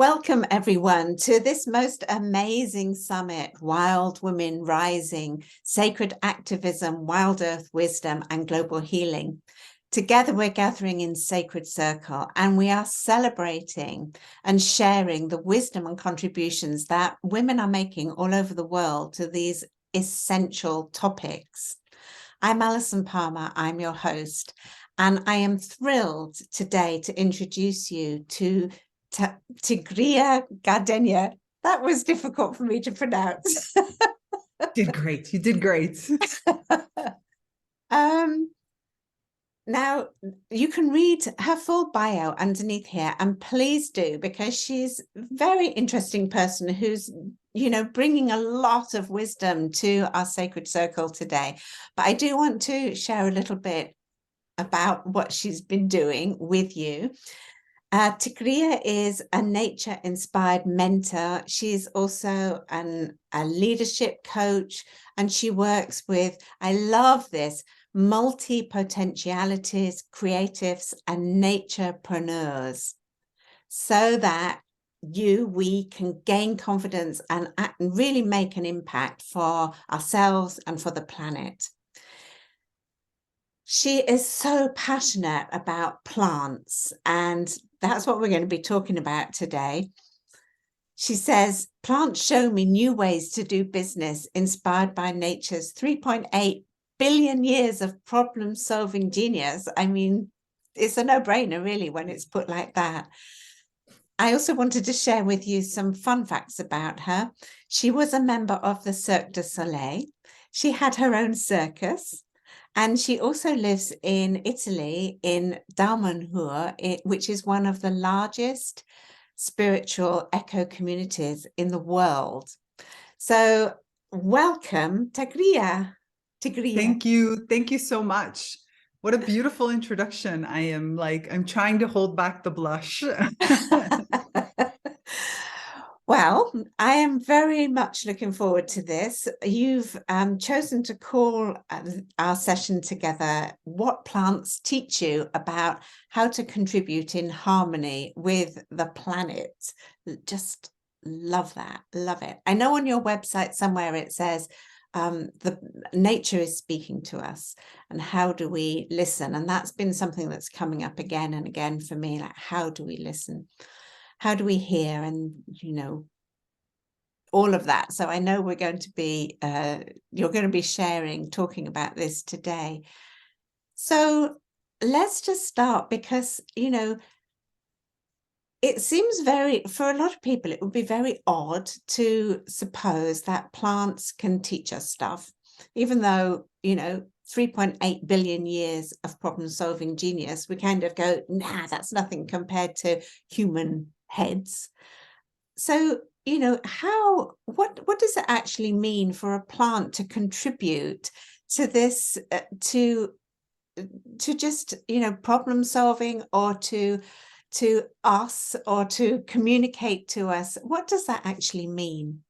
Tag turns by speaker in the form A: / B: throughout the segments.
A: Welcome, everyone, to this most amazing summit, Wild Women Rising, Sacred Activism, Wild Earth Wisdom, and Global Healing. Together, we're gathering in sacred circle, and we are celebrating and sharing the wisdom and contributions that women are making all over the world to these essential topics. I'm Alison Palmer, I'm your host, and I am thrilled today to introduce you to Tigrilla Gardenia. That was difficult for me to pronounce.
B: Did great. You did great.
A: Now, you can read her full bio underneath here, and please do, because she's a very interesting person who's, bringing a lot of wisdom to our sacred circle today. But I do want to share a little bit about what she's been doing with you. Tigrilla is a nature-inspired mentor. She's also a leadership coach, and she works with, I love this, multi-potentialities, creatives, and naturepreneurs, so that we can gain confidence and really make an impact for ourselves and for the planet. She is so passionate about plants, and that's what we're going to be talking about today. She says, plants show me new ways to do business inspired by nature's 3.8 billion years of problem-solving genius. I mean, it's a no-brainer, really, when it's put like that. I also wanted to share with you some fun facts about her. She was a member of the Cirque du Soleil. She had her own circus. And she also lives in Italy, in Dalmanhur, which is one of the largest spiritual eco communities in the world. So welcome, Tigrilla.
B: Thank you. Thank you so much. What a beautiful introduction. I'm trying to hold back the blush.
A: Well, I am very much looking forward to this. You've chosen to call our session together, What Plants Teach You About How to Contribute in Harmony with the Planet. Just love that, love it. I know on your website somewhere it says, the nature is speaking to us, and how do we listen? And that's been something that's coming up again and again for me, like, how do we listen? How do we hear? And, all of that. So I know we're going to be, you're going to be talking about this today. So let's just start, because, it seems for a lot of people, it would be very odd to suppose that plants can teach us stuff, even though, 3.8 billion years of problem-solving genius, we kind of go, nah, that's nothing compared to human heads. So, what does it actually mean for a plant to contribute to this, to just, problem solving, or to us, or to communicate to us? What does that actually mean?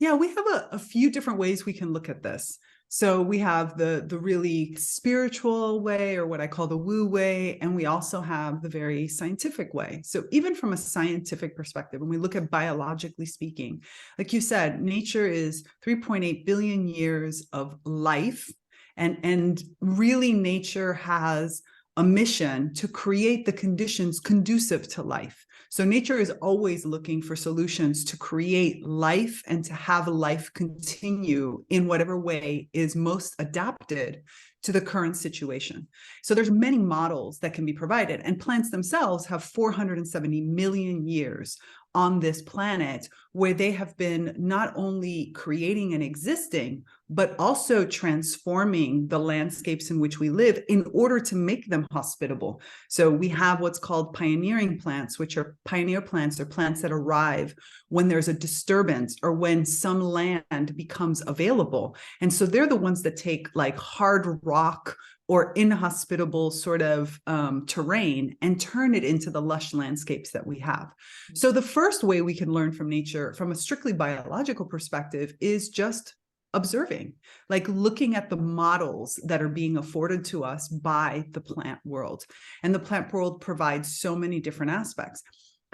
B: Yeah, we have a few different ways we can look at this. So we have the really spiritual way, or what I call the woo way, and we also have the very scientific way. So even from a scientific perspective, when we look at biologically speaking, like you said, nature is 3.8 billion years of life, and really nature has a mission to create the conditions conducive to life. So nature is always looking for solutions to create life and to have life continue in whatever way is most adapted to the current situation. So there's many models that can be provided, and plants themselves have 470 million years on this planet, where they have been not only creating and existing, but also transforming the landscapes in which we live in order to make them hospitable. So we have what's called pioneering plants, which are pioneer plants, or plants that arrive when there's a disturbance or when some land becomes available. And so they're the ones that take like hard rock or inhospitable sort of terrain and turn it into the lush landscapes that we have. So the first way we can learn from nature from a strictly biological perspective is just observing, like looking at the models that are being afforded to us by the plant world. And the plant world provides so many different aspects.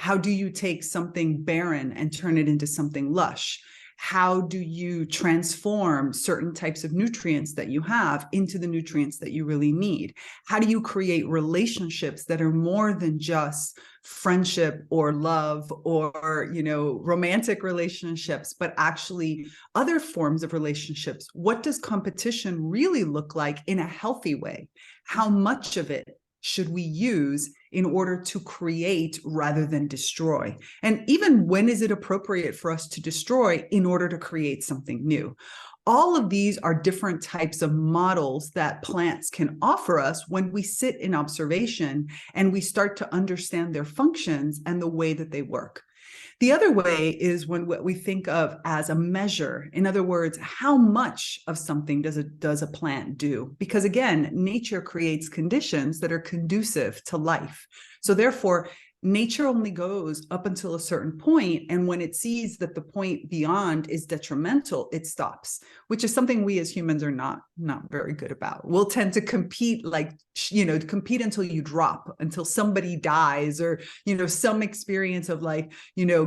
B: How do you take something barren and turn it into something lush? How do you transform certain types of nutrients that you have into the nutrients that you really need? How do you create relationships that are more than just friendship or love or, romantic relationships, but actually other forms of relationships? What does competition really look like in a healthy way? How much of it should we use in order to create rather than destroy? And even when is it appropriate for us to destroy in order to create something new? All of these are different types of models that plants can offer us when we sit in observation and we start to understand their functions and the way that they work. The other way is when what we think of as a measure. In other words, how much of something does a plant do? Because again, nature creates conditions that are conducive to life. So therefore, nature only goes up until a certain point, and when it sees that the point beyond is detrimental, it stops, which is something we as humans are not very good about. We'll tend to compete, compete until you drop, until somebody dies, or some experience of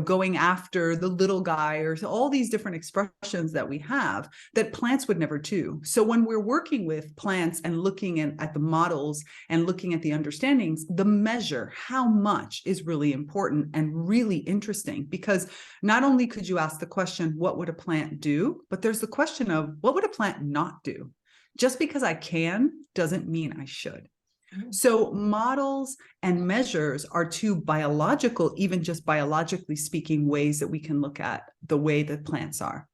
B: going after the little guy, or all these different expressions that we have that plants would never do. So when we're working with plants and looking at the models and looking at the understandings, the measure, how much, is really important and really interesting, because not only could you ask the question, what would a plant do? But there's the question of, what would a plant not do? Just because I can doesn't mean I should. So models and measures are two biological, even just biologically speaking, ways that we can look at the way that plants are.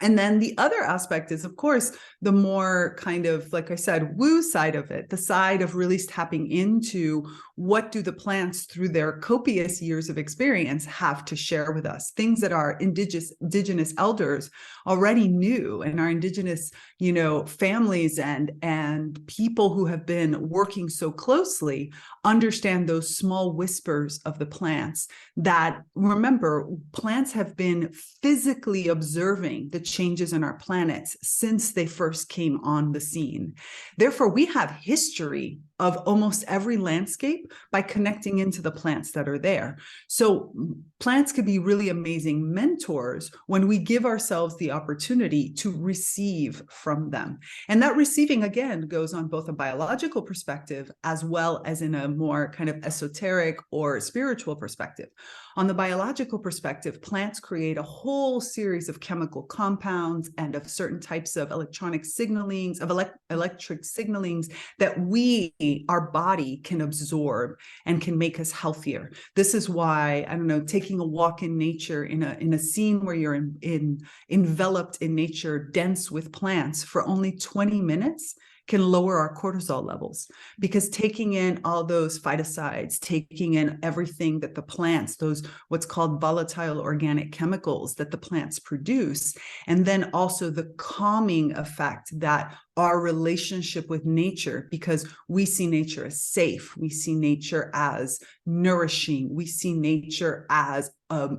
B: And then the other aspect is, of course, the more kind of, like I said, woo side of it, the side of really tapping into what do the plants through their copious years of experience have to share with us, things that our indigenous elders already knew, and our indigenous, families and people who have been working so closely understand those small whispers of the plants that, remember, plants have been physically observing the changes in our planets since they first came on the scene. Therefore, we have history of almost every landscape by connecting into the plants that are there. So plants could be really amazing mentors when we give ourselves the opportunity to receive from them. And that receiving, again, goes on both a biological perspective as well as in a more kind of esoteric or spiritual perspective. On the biological perspective, plants create a whole series of chemical compounds and of certain types of electronic signalings, of electric signalings that our body can absorb and can make us healthier. This is why, taking a walk in nature in a scene where you're enveloped in nature, dense with plants for only 20 minutes can lower our cortisol levels, because taking in all those phytoncides, taking in everything that the plants, those what's called volatile organic chemicals that the plants produce, and then also the calming effect that our relationship with nature, because we see nature as safe, we see nature as nourishing, we see nature as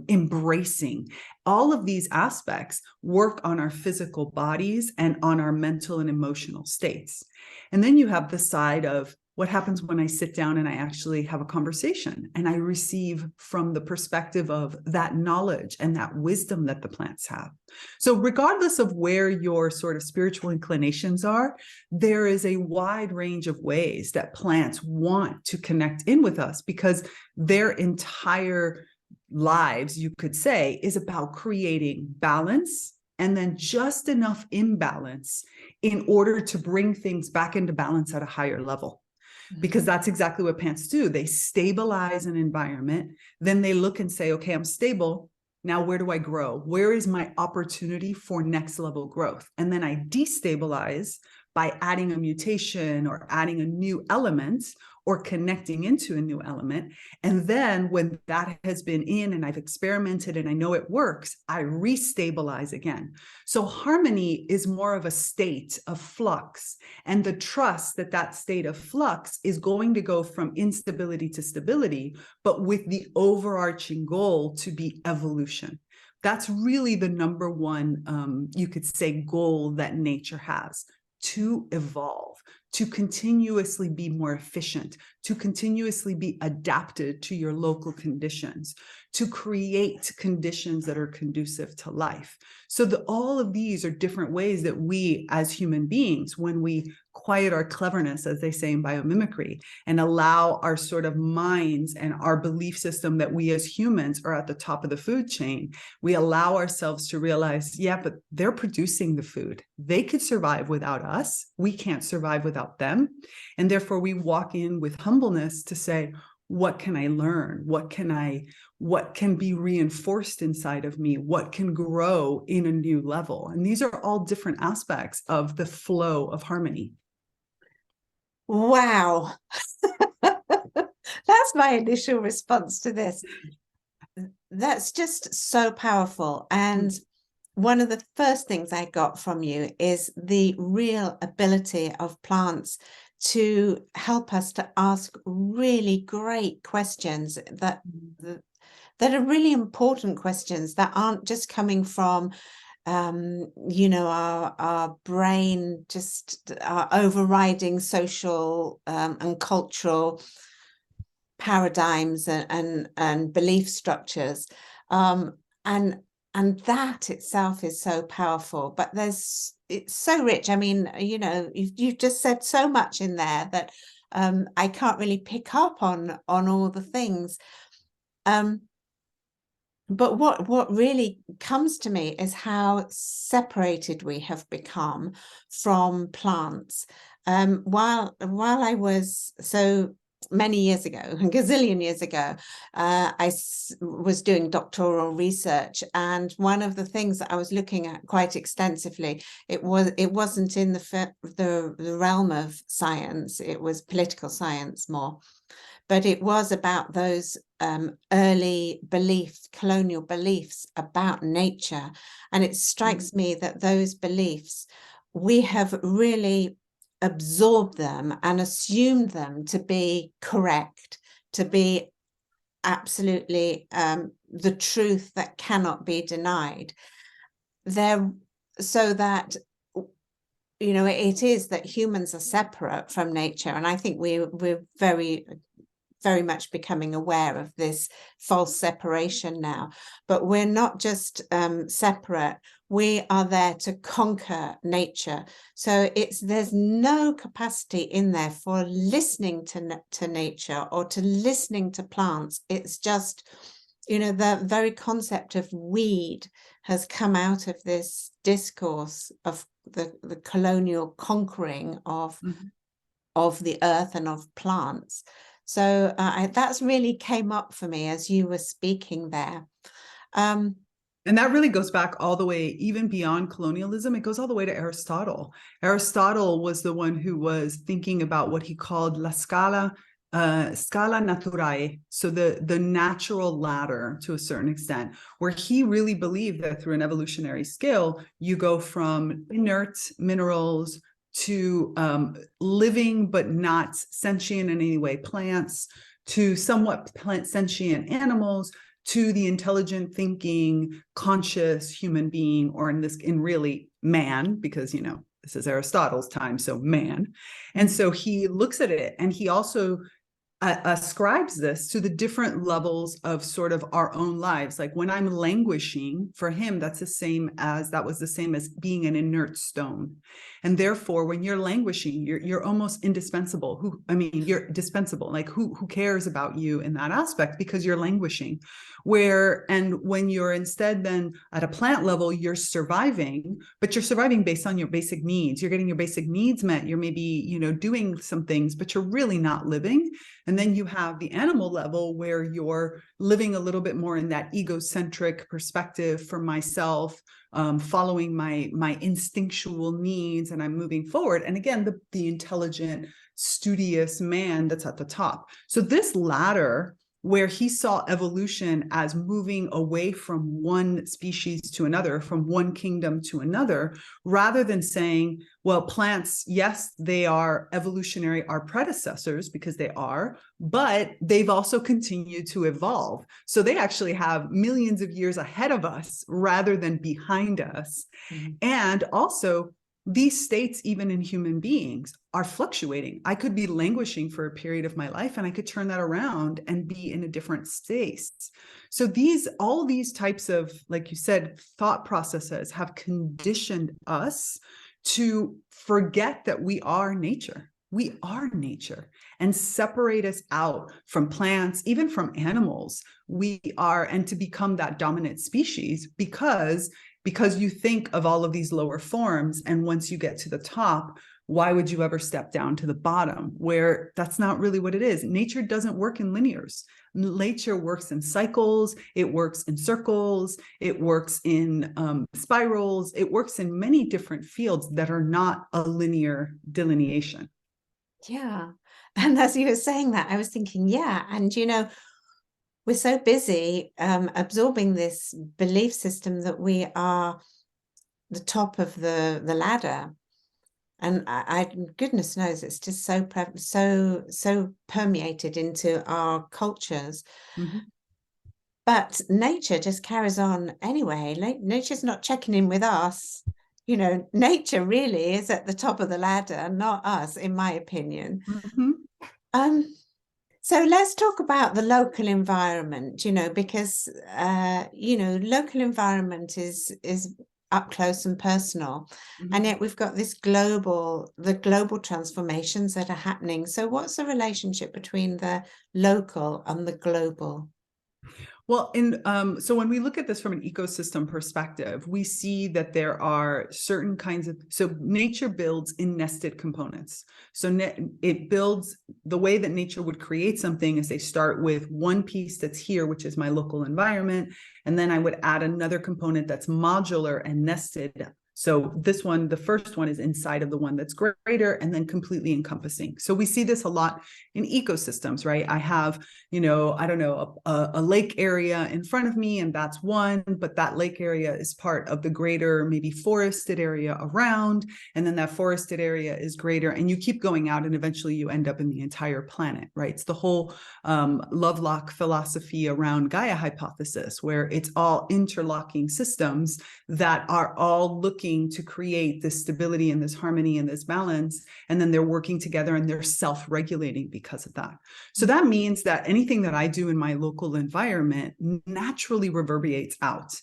B: embracing. All of these aspects work on our physical bodies and on our mental and emotional states. And then you have the side of what happens when I sit down and I actually have a conversation and I receive from the perspective of that knowledge and that wisdom that the plants have. So regardless of where your sort of spiritual inclinations are, there is a wide range of ways that plants want to connect in with us, because their entire lives, you could say, is about creating balance and then just enough imbalance in order to bring things back into balance at a higher level. Because that's exactly what plants do. They stabilize an environment. Then they look and say, okay, I'm stable. Now, where do I grow? Where is my opportunity for next level growth? And then I destabilize by adding a mutation or adding a new element or connecting into a new element. And then when that has been in and I've experimented and I know it works, I restabilize again. So harmony is more of a state of flux, and the trust that that state of flux is going to go from instability to stability, but with the overarching goal to be evolution. That's really the number one, you could say, goal that nature has: to evolve, to continuously be more efficient, to continuously be adapted to your local conditions, to create conditions that are conducive to life. So all of these are different ways that we as human beings, when we quiet our cleverness, as they say in biomimicry, and allow our sort of minds and our belief system that we as humans are at the top of the food chain, we allow ourselves to realize, yeah, but they're producing the food. They could survive without us. We can't survive without them. And therefore we walk in with humbleness to say, what can I learn? What can be reinforced inside of me? What can grow in a new level? And these are all different aspects of the flow of harmony.
A: Wow. That's my initial response to this. That's just so powerful. And one of the first things I got from you is the real ability of plants to help us to ask really great questions that are really important questions that aren't just coming from our brain, just our overriding social and cultural paradigms and belief structures, and that itself is so powerful. But it's so rich. I mean, you've just said so much in there that I can't really pick up on all the things. But what really comes to me is how separated we have become from plants. While I was so many years ago, a gazillion years ago, I was doing doctoral research, and one of the things that I was looking at quite extensively, it wasn't in the realm of science, it was political science more. But it was about those early beliefs, colonial beliefs about nature. And it strikes me that those beliefs, we have really absorbed them and assumed them to be correct, to be absolutely the truth that cannot be denied. So that it is that humans are separate from nature. And I think we're very much becoming aware of this false separation now. But we're not just separate, we are there to conquer nature. So there's no capacity in there for listening to nature or to listening to plants. It's just, the very concept of weed has come out of this discourse of the colonial conquering of the earth and of plants. So that's really came up for me as you were speaking there.
B: And that really goes back all the way, even beyond colonialism. It goes all the way to Aristotle. Aristotle was the one who was thinking about what he called la scala naturae, so the natural ladder to a certain extent, where he really believed that through an evolutionary scale, you go from inert minerals to living but not sentient in any way plants, to somewhat sentient animals, to the intelligent thinking conscious human being, or in really man, because this is Aristotle's time, so man. And so he looks at it, and he also ascribes this to the different levels of sort of our own lives. Like when I'm languishing, for him, that was the same as being an inert stone. And therefore, when you're languishing, you're almost indispensable. You're dispensable. Like who cares about you in that aspect, because you're languishing. And when you're instead then at a plant level, you're surviving, but you're surviving based on your basic needs. You're getting your basic needs met. You're maybe, doing some things, but you're really not living. And then you have the animal level where you're living a little bit more in that egocentric perspective for myself, following my instinctual needs, and I'm moving forward. And again, the intelligent, studious man that's at the top. So this ladder, where he saw evolution as moving away from one species to another, from one kingdom to another, rather than saying, well, plants, yes, they are evolutionary, our predecessors, because they are, but they've also continued to evolve. So they actually have millions of years ahead of us rather than behind us. And also, these states, even in human beings, are fluctuating. I could be languishing for a period of my life and I could turn that around and be in a different space. So all these types of, like you said, thought processes have conditioned us to forget that we are nature. We are nature, and separate us out from plants, even from animals. We are, and to become that dominant species because you think of all of these lower forms. And once you get to the top, why would you ever step down to the bottom, where that's not really what it is? Nature doesn't work in linears. Nature works in cycles. It works in circles. It works in spirals. It works in many different fields that are not a linear delineation.
A: Yeah. And as you were saying that, I was thinking, yeah. And, we're so busy absorbing this belief system that we are the top of the ladder. And goodness knows, it's just so permeated into our cultures.
B: Mm-hmm.
A: But nature just carries on anyway. Nature's not checking in with us. Nature really is at the top of the ladder, not us, in my opinion.
B: Mm-hmm.
A: So let's talk about the local environment, because local environment is up close and personal.
B: Mm-hmm.
A: And yet we've got the global transformations that are happening. So what's the relationship between the local and the global?
B: Well, so when we look at this from an ecosystem perspective, we see that there are certain kinds of, so nature builds in nested components. So it builds, the way that nature would create something is they start with one piece that's here, which is my local environment. And then I would add another component that's modular and nested. So this one, the first one, is inside of the one that's greater and then completely encompassing. So we see this a lot in ecosystems, right? I have, I don't know, a lake area in front of me, and that's one, but that lake area is part of the greater, maybe forested area around, and then that forested area is greater, and you keep going out, and eventually you end up in the entire planet, right? It's the whole Lovelock philosophy around Gaia hypothesis, where it's all interlocking systems that are all looking to create this stability and this harmony and this balance, and then they're working together and they're self-regulating because of that. So that means that anything that I do in my local environment naturally reverberates out.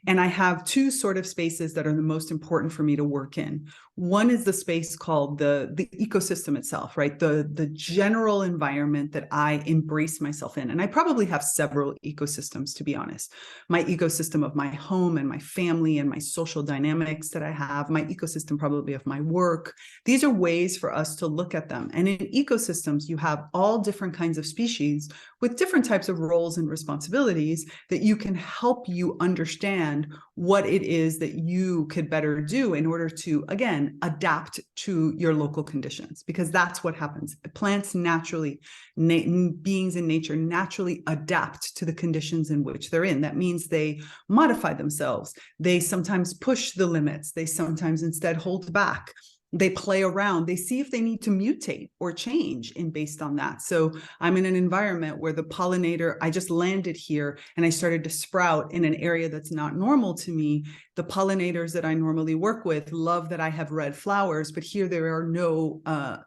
B: And I have two sort of spaces that are the most important for me to work in. One is the space called the ecosystem itself, right? The general environment that I embrace myself in. And I probably have several ecosystems, to be honest. My ecosystem of my home and my family and my social dynamics that I have, my ecosystem probably of my work. These are ways for us to look at them. And in ecosystems, you have all different kinds of species with different types of roles and responsibilities that you can help you understand what it is that you could better do in order to, again, adapt to your local conditions, because that's what happens. Plants naturally, beings in nature naturally adapt to the conditions in which they're in. That means they modify themselves. They sometimes push the limits. They sometimes instead hold back. They play around. They see if they need to mutate or change based on that. So I'm in an environment where the pollinator, I just landed here and I started to sprout in an area that's not normal to me. The pollinators that I normally work with love that I have red flowers, but here there are no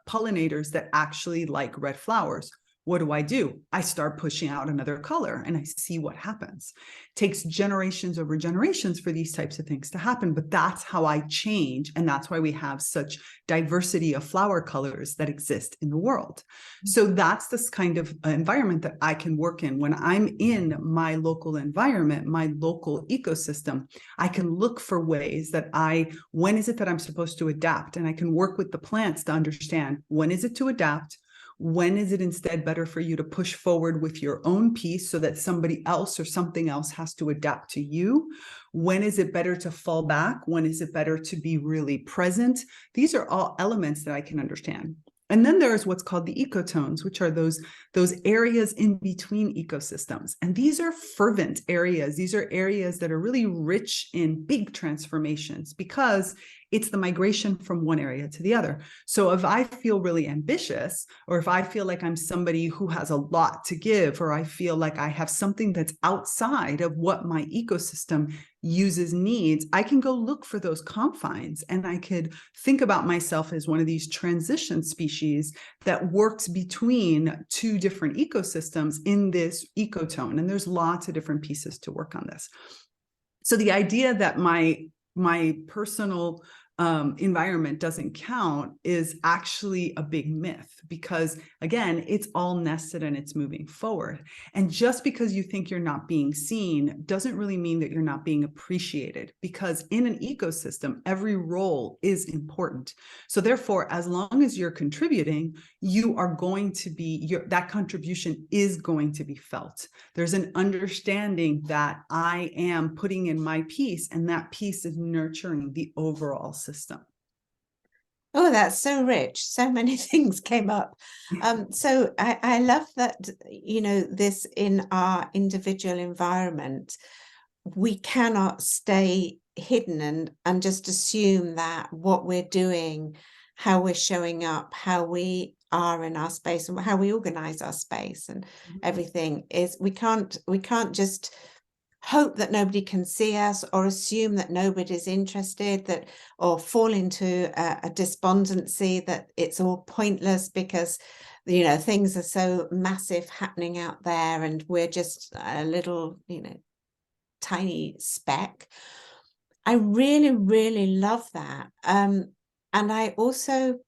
B: pollinators that actually like red flowers. What do? I start pushing out another color and I see what happens. It takes generations over generations for these types of things to happen, but that's how I change. And that's why we have such diversity of flower colors that exist in the world. So that's this kind of environment that I can work in. When I'm in my local environment, my local ecosystem, I can look for ways that when is it that I'm supposed to adapt? And I can work with the plants to understand, when is it to adapt? When is it instead better for you to push forward with your own piece so that somebody else or something else has to adapt to you? When is it better to fall back? When is it better to be really present? These are all elements that I can understand. And then there's what's called the ecotones, which are those areas in between ecosystems. And these are fervent areas. These are areas that are really rich in big transformations, because It's the migration from one area to the other. So if I feel really ambitious, or if I feel like I'm somebody who has a lot to give, or I feel like I have something that's outside of what my ecosystem uses needs, I can go look for those confines, and I could think about myself as one of these transition species that works between two different ecosystems in this ecotone. And there's lots of different pieces to work on this. So the idea that my personal environment doesn't count is actually a big myth, because again, it's all nested and it's moving forward. And just because you think you're not being seen doesn't really mean that you're not being appreciated, because in an ecosystem, every role is important. So therefore, as long as you're contributing, you are going to be, that contribution is going to be felt. There's an understanding that I am putting in my piece, and that piece is nurturing the overall system.
A: Oh, that's so rich. So many things came up. So I love that, this in our individual environment, we cannot stay hidden and just assume that what we're doing, how we're showing up, how we are in our space, and how we organize our space and everything is, we can't just hope that nobody can see us, or assume that nobody's interested, that, or fall into a despondency that it's all pointless because things are so massive happening out there and we're just a little tiny speck. I really, really love that. And I also,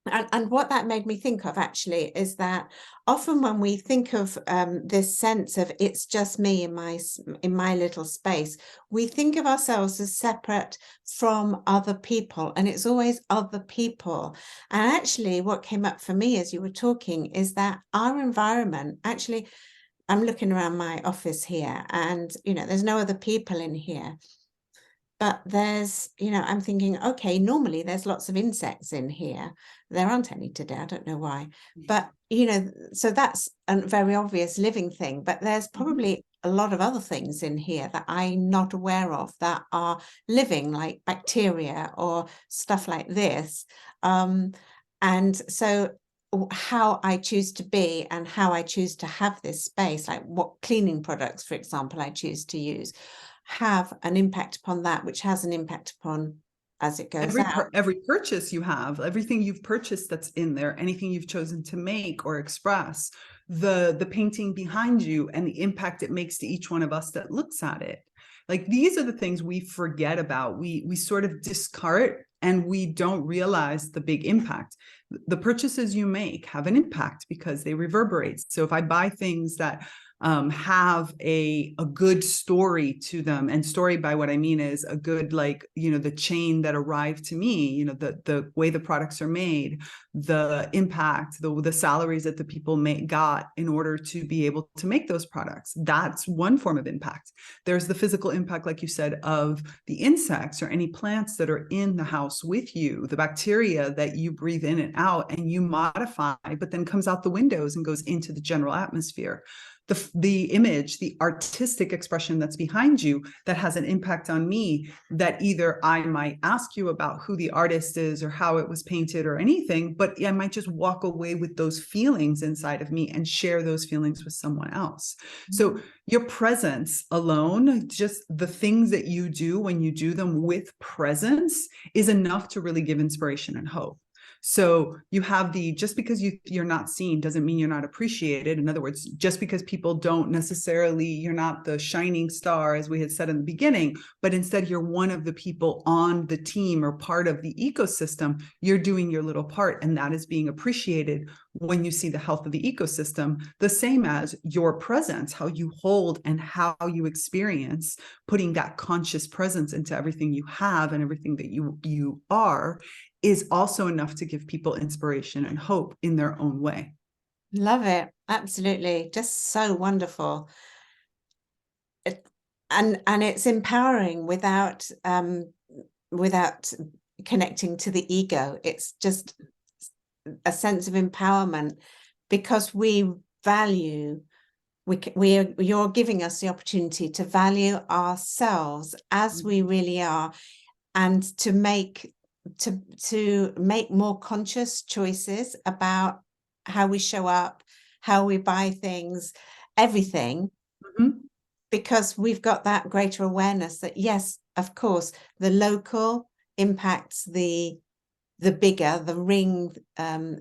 A: and what that made me think of actually is that often when we think of this sense of it's just me in my little space, we think of ourselves as separate from other people, and it's always other people. And actually what came up for me as you were talking is that our environment, actually, I'm looking around my office here and there's no other people in here. But there's, I'm thinking, okay, normally there's lots of insects in here. There aren't any today. I don't know why. But, so that's a very obvious living thing. But there's probably a lot of other things in here that I'm not aware of that are living, like bacteria or stuff like this. And so how I choose to be and how I choose to have this space, like what cleaning products, for example, I choose to use, have an impact upon that, which has an impact upon as it goes out.
B: Every purchase you have, everything you've purchased that's in there, anything you've chosen to make or express, the painting behind you and the impact it makes to each one of us that looks at it. Like, these are the things we forget about. We sort of discard, and we don't realize the big impact. The purchases you make have an impact because they reverberate. So if I buy things that have a good story to them, and story by what I mean is a good, like, the chain that arrived to me, the way the products are made, the impact, the salaries that the people got in order to be able to make those products. That's one form of impact. There's the physical impact, like you said, of the insects or any plants that are in the house with you, the bacteria that you breathe in and out and you modify, but then comes out the windows and goes into the general atmosphere. The image, the artistic expression that's behind you that has an impact on me, that either I might ask you about who the artist is or how it was painted or anything, but I might just walk away with those feelings inside of me and share those feelings with someone else. So your presence alone, just the things that you do when you do them with presence, is enough to really give inspiration and hope. So you have just because you're not seen doesn't mean you're not appreciated. In other words, just because people don't necessarily, you're not the shining star, as we had said in the beginning, but instead you're one of the people on the team or part of the ecosystem. You're doing your little part, and that is being appreciated when you see the health of the ecosystem, the same as your presence, how you hold and how you experience, putting that conscious presence into everything you have and everything that you are, is also enough to give people inspiration and hope in their own way.
A: Love it. Absolutely. Just so wonderful. And it's empowering without connecting to the ego. It's just a sense of empowerment because we value, you're giving us the opportunity to value ourselves as we really are, and to make more conscious choices about how we show up, how we buy things, everything, because we've got that greater awareness that, yes, of course, the local impacts the bigger, the ring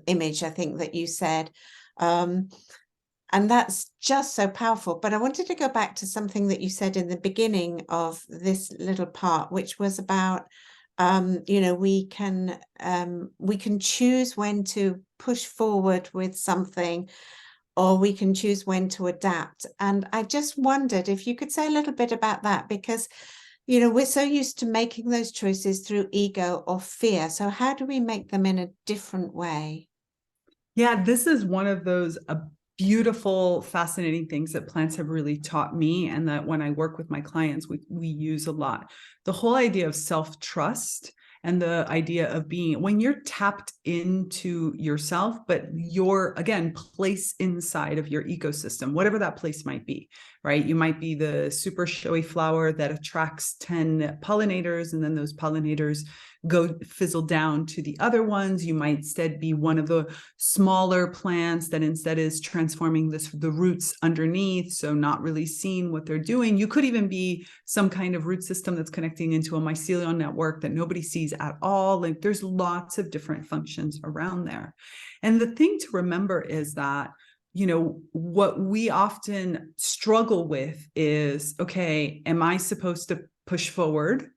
A: image, I think that you said. And that's just so powerful. But I wanted to go back to something that you said in the beginning of this little part, which was about, we can choose when to push forward with something, or we can choose when to adapt. And I just wondered if you could say a little bit about that, because, we're so used to making those choices through ego or fear. So how do we make them in a different way?
B: Yeah, this is one of those beautiful, fascinating things that plants have really taught me, and that when I work with my clients, we use a lot. The whole idea of self-trust, and the idea of being, when you're tapped into yourself, but you're, again, place inside of your ecosystem, whatever that place might be, right? You might be the super showy flower that attracts 10 pollinators, and then those pollinators go fizzle down to the other ones. You might instead be one of the smaller plants that instead is transforming the roots underneath, so not really seeing what they're doing. You could even be some kind of root system that's connecting into a mycelial network that nobody sees at all. Like, there's lots of different functions around there. And the thing to remember is that, what we often struggle with is, okay, am I supposed to push forward,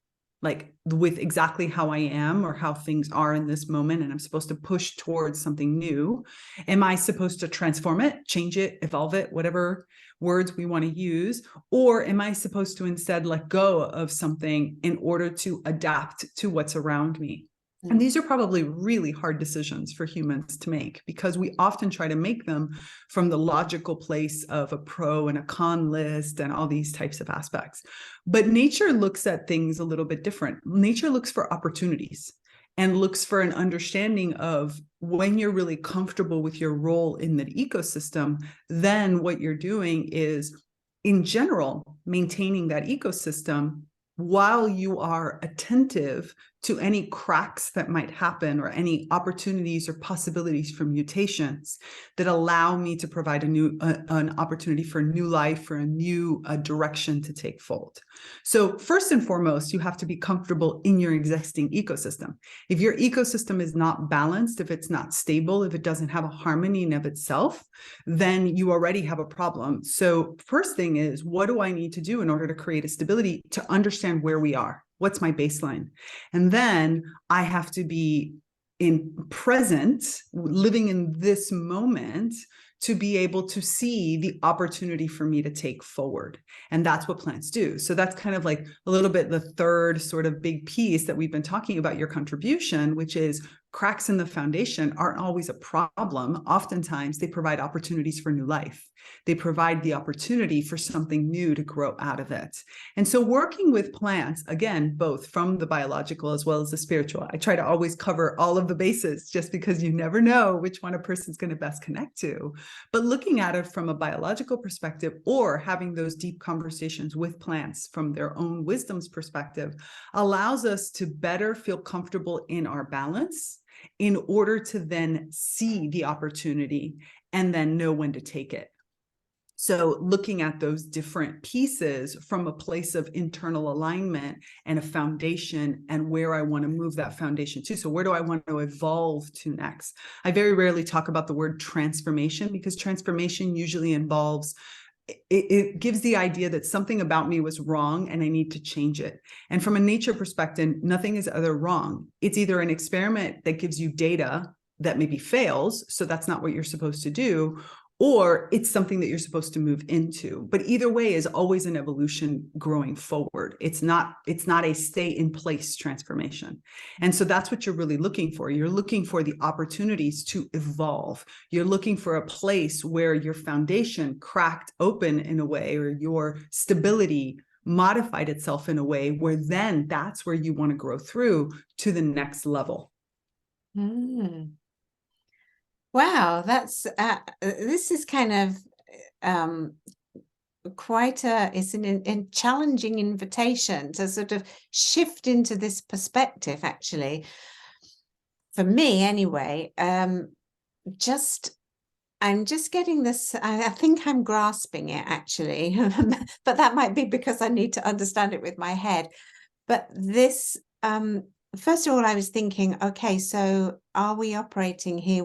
B: like with exactly how I am or how things are in this moment, and I'm supposed to push towards something new? Am I supposed to transform it, change it, evolve it, whatever words we want to use? Or am I supposed to instead let go of something in order to adapt to what's around me? And these are probably really hard decisions for humans to make, because we often try to make them from the logical place of a pro and a con list and all these types of aspects. But nature looks at things a little bit different. Nature looks for opportunities and looks for an understanding of, when you're really comfortable with your role in the ecosystem, then what you're doing is, in general, maintaining that ecosystem while you are attentive to any cracks that might happen, or any opportunities or possibilities for mutations that allow me to provide an opportunity for a new life, or a new direction to take fold. So first and foremost, you have to be comfortable in your existing ecosystem. If your ecosystem is not balanced, if it's not stable, if it doesn't have a harmony in of itself, then you already have a problem. So first thing is, what do I need to do in order to create a stability, to understand where we are? What's my baseline? And then I have to be present, living in this moment, to be able to see the opportunity for me to take forward. And that's what plants do. So that's kind of like a little bit the third sort of big piece that we've been talking about, your contribution, which is cracks in the foundation aren't always a problem. Oftentimes they provide opportunities for new life. They provide the opportunity for something new to grow out of it. And so working with plants, again, both from the biological as well as the spiritual, I try to always cover all of the bases, just because you never know which one a person's going to best connect to. But looking at it from a biological perspective, or having those deep conversations with plants from their own wisdom's perspective, allows us to better feel comfortable in our balance, in order to then see the opportunity and then know when to take it. So looking at those different pieces from a place of internal alignment and a foundation, and where I want to move that foundation to. So where do I want to evolve to next? I very rarely talk about the word transformation, because transformation usually involves, it gives the idea that something about me was wrong and I need to change it. And from a nature perspective, nothing is either wrong. It's either an experiment that gives you data that maybe fails, so that's not what you're supposed to do, or it's something that you're supposed to move into. But either way is always an evolution growing forward. It's not a stay in place transformation. And so that's what you're really looking for. You're looking for the opportunities to evolve. You're looking for a place where your foundation cracked open in a way, or your stability modified itself in a way where then that's where you want to grow through to the next level.
A: Wow, that's this is kind of it's an challenging invitation to sort of shift into this perspective, actually, for me anyway. I'm just getting this, I think I'm grasping it, actually, but that might be because I need to understand it with my head. But this, first of all, I was thinking, okay, so are we operating here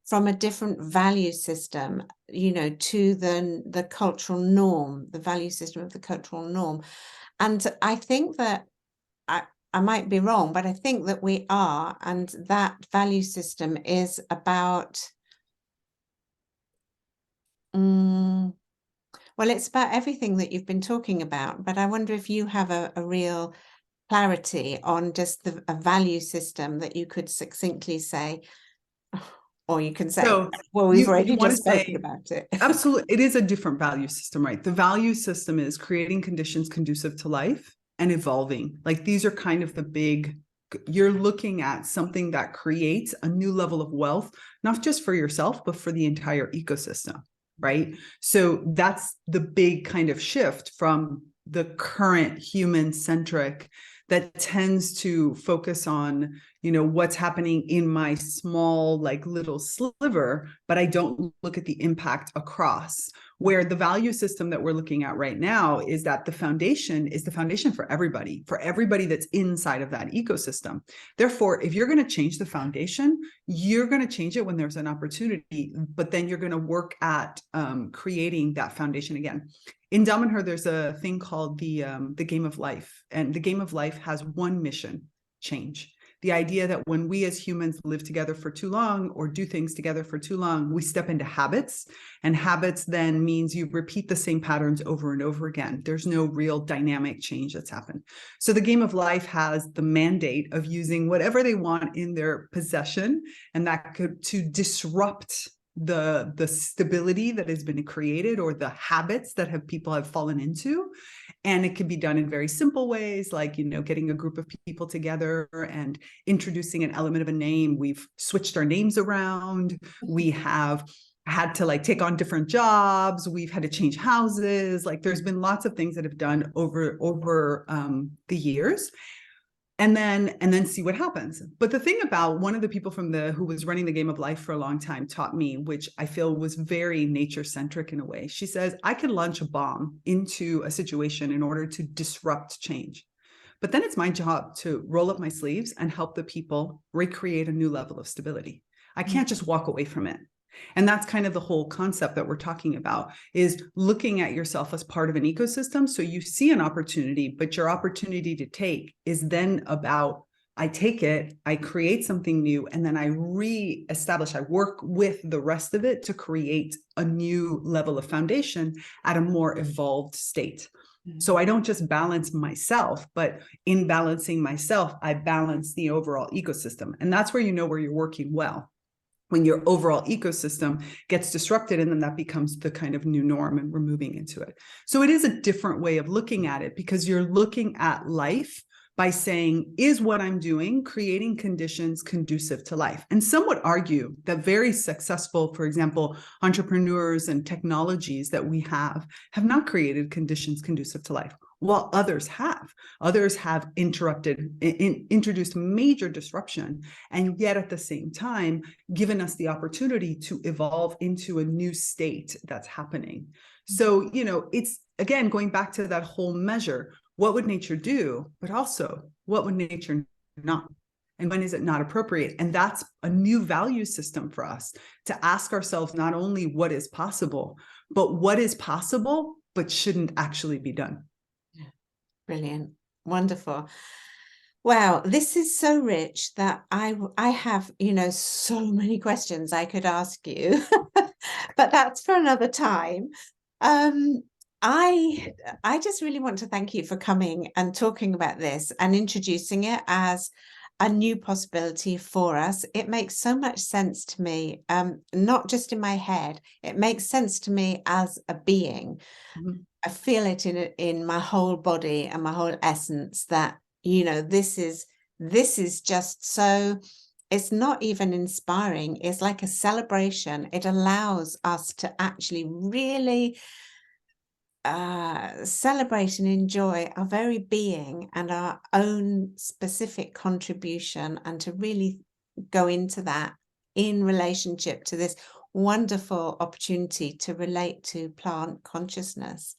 A: from a different value system, to the cultural norm, the value system of the cultural norm? And I think that I might be wrong, but I think that we are, and that value system is about, well, it's about everything that you've been talking about, but I wonder if you have a real clarity on just a value system that you could succinctly say, or you can say,
B: So
A: well, we've already
B: you want
A: just
B: to
A: spoken
B: say,
A: about it.
B: absolutely, it is a different value system, right? The value system is creating conditions conducive to life and evolving. Like these are kind of the big, you're looking at something that creates a new level of wealth, not just for yourself, but for the entire ecosystem, right? So that's the big kind of shift from the current human-centric that tends to focus on, what's happening in my small, like little sliver, but I don't look at the impact across. Where the value system that we're looking at right now is that the foundation is the foundation for everybody that's inside of that ecosystem. Therefore, if you're going to change the foundation, you're going to change it when there's an opportunity, but then you're going to work at creating that foundation again. In Damanhur, there's a thing called the game of life, and the game of life has one mission: change. The idea that when we as humans live together for too long or do things together for too long, we step into habits, and habits then means you repeat the same patterns over and over again. There's no real dynamic change that's happened. So the game of life has the mandate of using whatever they want in their possession, and that could to disrupt the stability that has been created or the habits that people have fallen into. And it can be done in very simple ways, like, getting a group of people together and introducing an element of a name. We've switched our names around. We have had to take on different jobs. We've had to change houses. Like there's been lots of things that have done over the years. And then see what happens. But the thing about one of the people who was running the game of life for a long time taught me, which I feel was very nature-centric in a way. She says, I could launch a bomb into a situation in order to disrupt change. But then it's my job to roll up my sleeves and help the people recreate a new level of stability. I can't just walk away from it. And that's kind of the whole concept that we're talking about, is looking at yourself as part of an ecosystem. So you see an opportunity, but your opportunity to take is then about, I take it, I create something new, and then I reestablish, I work with the rest of it to create a new level of foundation at a more evolved state. So I don't just balance myself, but in balancing myself, I balance the overall ecosystem. And that's where where you're working well, when your overall ecosystem gets disrupted, and then that becomes the kind of new norm and we're moving into it. So it is a different way of looking at it, because you're looking at life by saying, is what I'm doing creating conditions conducive to life? And some would argue that very successful, for example, entrepreneurs and technologies that we have not created conditions conducive to life, while others have. Others have introduced major disruption, and yet at the same time, given us the opportunity to evolve into a new state that's happening. So, it's, again, going back to that whole measure. What would nature do? But also, what would nature not? And when is it not appropriate? And that's a new value system for us to ask ourselves, not only what is possible, but what is possible, but shouldn't actually be done.
A: Brilliant. Wonderful. Wow, this is so rich that I have, so many questions I could ask you, but that's for another time. I just really want to thank you for coming and talking about this and introducing it as a new possibility for us. It makes so much sense to me, not just in my head. It makes sense to me as a being.
B: Mm-hmm.
A: I feel it in my whole body and my whole essence that, this is just so, it's not even inspiring. It's like a celebration. It allows us to actually really celebrate and enjoy our very being and our own specific contribution, and to really go into that in relationship to this wonderful opportunity to relate to plant consciousness.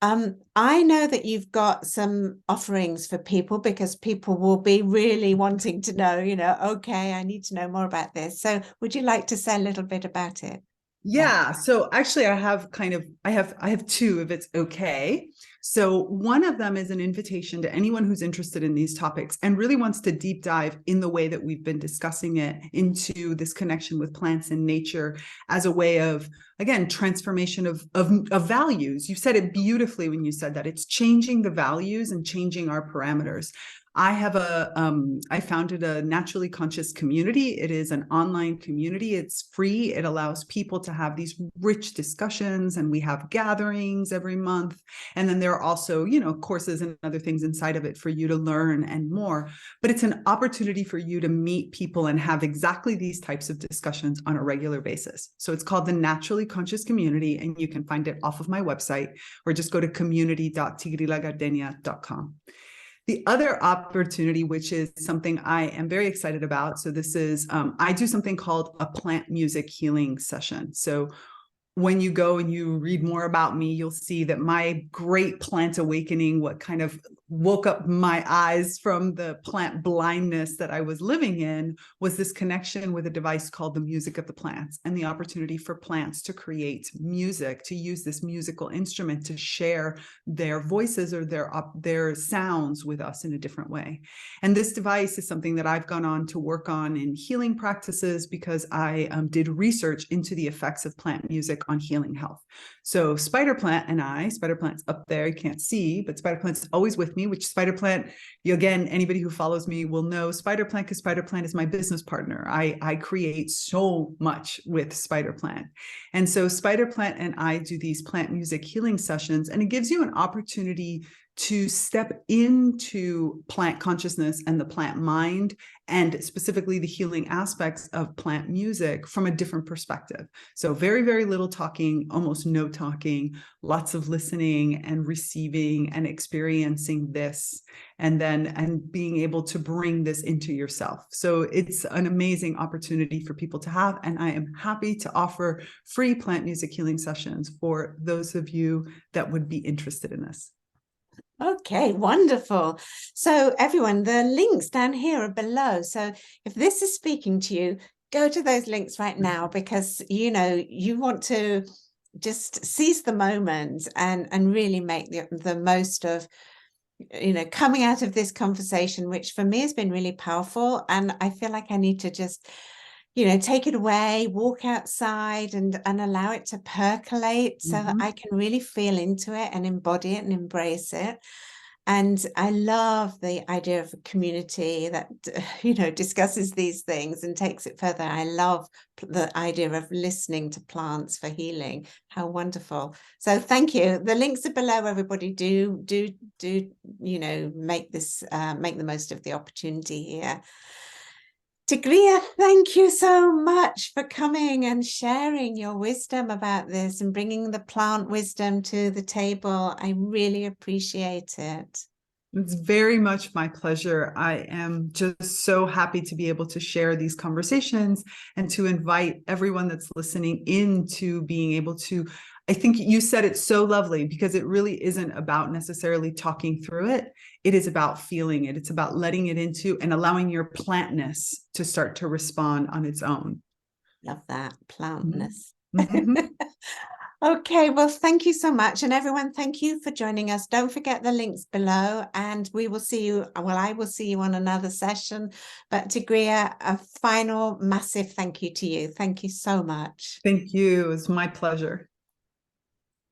A: I know that you've got some offerings for people, because people will be really wanting to know, okay, I need to know more about this. So would you like to say a little bit about it?
B: Yeah. So actually I have I have two, if it's okay. So one of them is an invitation to anyone who's interested in these topics and really wants to deep dive in the way that we've been discussing it, into this connection with plants and nature as a way of, again, transformation of values. You said it beautifully when you said that it's changing the values and changing our parameters. I founded a naturally conscious community. It is an online community. It's free. It allows people to have these rich discussions, and we have gatherings every month. And then there are also, courses and other things inside of it for you to learn and more. But it's an opportunity for you to meet people and have exactly these types of discussions on a regular basis. So it's called the Naturally Conscious Community, and you can find it off of my website, or just go to community.tigrillagardenia.com. The other opportunity, which is something I am very excited about. So this is, I do something called a plant music healing session. So when you go and you read more about me, you'll see that my great plant awakening, what kind of woke up my eyes from the plant blindness that I was living in, was this connection with a device called the music of the plants, and the opportunity for plants to create music, to use this musical instrument to share their voices or their sounds with us in a different way. And this device is something that I've gone on to work on in healing practices, because I did research into the effects of plant music on healing health. So Spider Plant's up there, you can't see, but Spider Plant's always with me, which Spider Plant, again, anybody who follows me will know Spider Plant, because Spider Plant is my business partner. I create so much with Spider Plant. And so Spider Plant and I do these plant music healing sessions, and it gives you an opportunity to step into plant consciousness and the plant mind, and specifically the healing aspects of plant music from a different perspective. So very, very little talking, almost no talking, lots of listening and receiving and experiencing this, and being able to bring this into yourself. So it's an amazing opportunity for people to have. And I am happy to offer free plant music healing sessions for those of you that would be interested in this.
A: Okay, wonderful. So everyone, the links down here are below. So if this is speaking to you, go to those links right now, because you want to just seize the moment and really make the most of coming out of this conversation, which for me has been really powerful. And I feel like I need to just take it away, walk outside and allow it to percolate, so that I can really feel into it and embody it and embrace it. And I love the idea of a community that, discusses these things and takes it further. I love the idea of listening to plants for healing. How wonderful. So thank you. The links are below, everybody. Do make the most of the opportunity here. Tigrilla, thank you so much for coming and sharing your wisdom about this and bringing the plant wisdom to the table. I really appreciate it.
B: It's very much my pleasure. I am just so happy to be able to share these conversations and to invite everyone that's listening into being able to, I think you said it so lovely, because it really isn't about necessarily talking through it. It is about feeling it. It's about letting it into and allowing your plantness to start to respond on its own.
A: Love that, plantness.
B: Mm-hmm.
A: Okay, well, thank you so much. And everyone, thank you for joining us. Don't forget the links below, and we will see you. Well, I will see you on another session. But Tigrilla, a final massive thank you to you. Thank you so much.
B: Thank you. It's my pleasure.